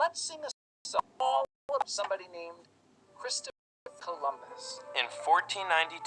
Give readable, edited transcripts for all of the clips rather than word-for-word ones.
let's sing a song all about somebody named Christopher Columbus. In 1492,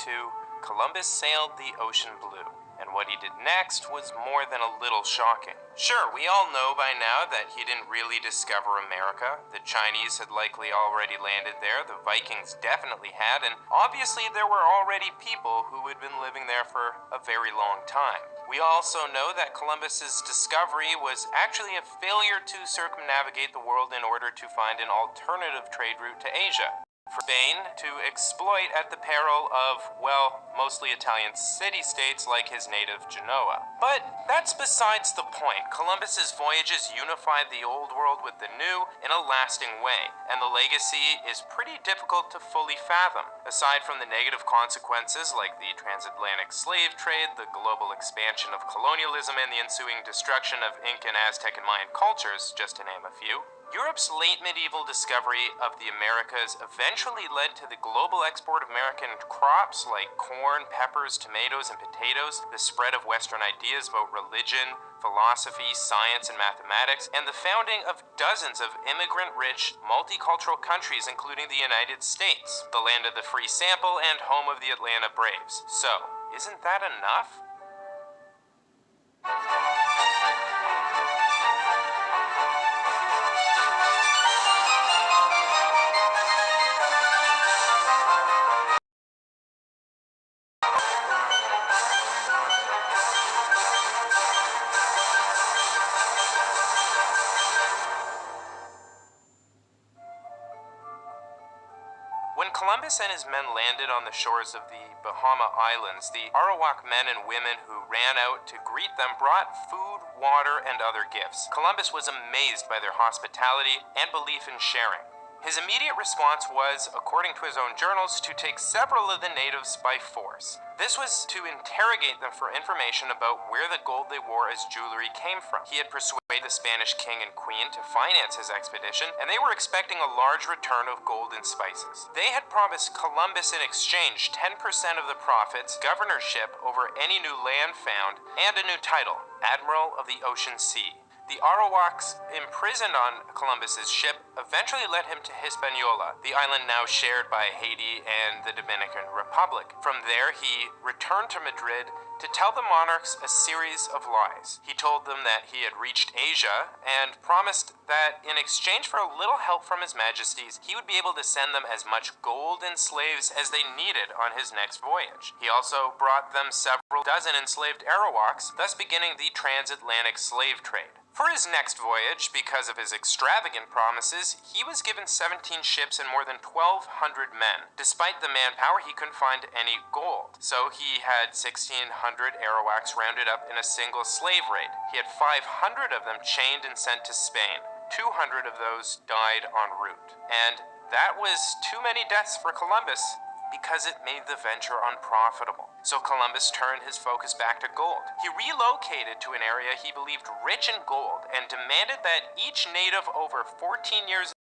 Columbus sailed the ocean blue, and what he did next was more than a little shocking. Sure, we all know by now that he didn't really discover America. The Chinese had likely already landed there, the Vikings definitely had, and obviously there were already people who had been living there for a very long time. We also know that Columbus's discovery was actually a failure to circumnavigate the world in order to find an alternative trade route to Asia, for Spain to exploit at the peril of, well, mostly Italian city-states like his native Genoa. But that's besides the point. Columbus's voyages unified the old world with the new in a lasting way, and the legacy is pretty difficult to fully fathom. Aside from the negative consequences like the transatlantic slave trade, the global expansion of colonialism, and the ensuing destruction of Incan, Aztec, and Mayan cultures, just to name a few, Europe's late medieval discovery of the Americas eventually led to the global export of American crops like corn, peppers, tomatoes, and potatoes, the spread of Western ideas about religion, philosophy, science, and mathematics, and the founding of dozens of immigrant-rich, multicultural countries, including the United States, the land of the free sample and home of the Atlanta Braves. So, isn't that enough? When Columbus and his men landed on the shores of the Bahama Islands, the Arawak men and women who ran out to greet them brought food, water, and other gifts. Columbus was amazed by their hospitality and belief in sharing. His immediate response was, according to his own journals, to take several of the natives by force. This was to interrogate them for information about where the gold they wore as jewelry came from. He had persuaded the Spanish king and queen to finance his expedition, and they were expecting a large return of gold and spices. They had promised Columbus in exchange 10% of the profits, governorship over any new land found, and a new title, Admiral of the Ocean Sea. The Arawaks, imprisoned on Columbus's ship, eventually led him to Hispaniola, the island now shared by Haiti and the Dominican Republic. From there, he returned to Madrid to tell the monarchs a series of lies. He told them that he had reached Asia and promised that in exchange for a little help from his majesties, he would be able to send them as much gold and slaves as they needed on his next voyage. He also brought them several dozen enslaved Arawaks, thus beginning the transatlantic slave trade. For his next voyage, because of his extravagant promises, he was given 17 ships and more than 1,200 men. Despite the manpower, he couldn't find any gold. So he had 1,600 Arawaks rounded up in a single slave raid. He had 500 of them chained and sent to Spain. 200 of those died en route. And that was too many deaths for Columbus, because it made the venture unprofitable. So Columbus turned his focus back to gold. He relocated to an area he believed rich in gold and demanded that each native over 14 years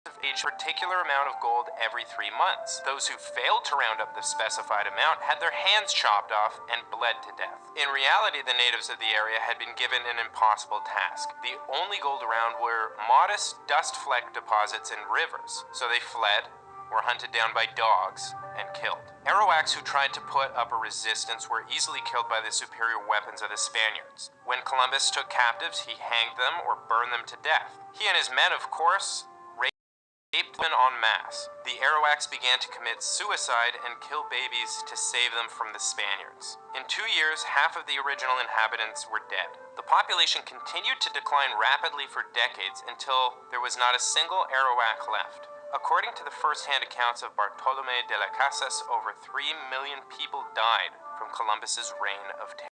of age a particular amount of gold every 3 months. Those who failed to round up the specified amount had their hands chopped off and bled to death. In reality, the natives of the area had been given an impossible task. The only gold around were modest dust-flecked deposits in rivers, so they fled, were hunted down by dogs, and killed. Arawaks who tried to put up a resistance were easily killed by the superior weapons of the Spaniards. When Columbus took captives, he hanged them or burned them to death. He and his men, of course, raped women en masse. The Arawaks began to commit suicide and kill babies to save them from the Spaniards. In 2 years, half of the original inhabitants were dead. The population continued to decline rapidly for decades until there was not a single Arawak left. According to the first-hand accounts of Bartolomé de las Casas, over 3 million people died from Columbus's reign of terror.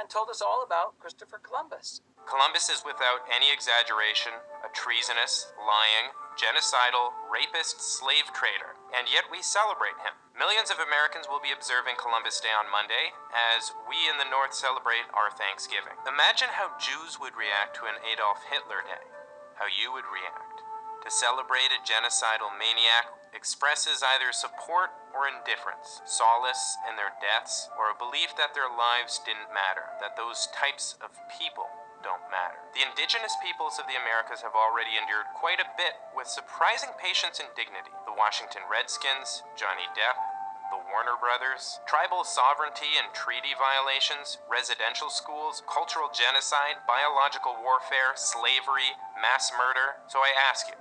And told us all about Christopher Columbus. Columbus is without any exaggeration a treasonous, lying, genocidal, rapist, slave trader, and yet we celebrate him. Millions of Americans will be observing Columbus Day on Monday, as we in the North celebrate our Thanksgiving. Imagine how Jews would react to an Adolf Hitler Day. How you would react. To celebrate a genocidal maniac expresses either support or indifference, solace in their deaths, or a belief that their lives didn't matter, that those types of people don't matter. The indigenous peoples of the Americas have already endured quite a bit with surprising patience and dignity. The Washington Redskins, Johnny Depp, the Warner Brothers, tribal sovereignty and treaty violations, residential schools, cultural genocide, biological warfare, slavery, mass murder. So I ask you,